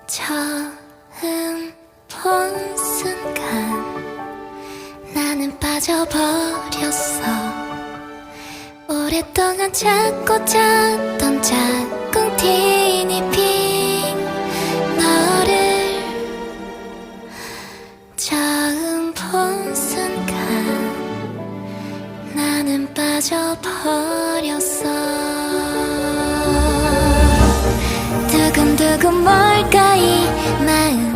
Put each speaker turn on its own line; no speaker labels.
처음 본 순간 나는 빠져버렸어. 오랫동안 찾고 찾던 짝꿍티니 핑 너를 처음 본 순간 나는 빠져버렸어. 두근두근 뭘까 이 마음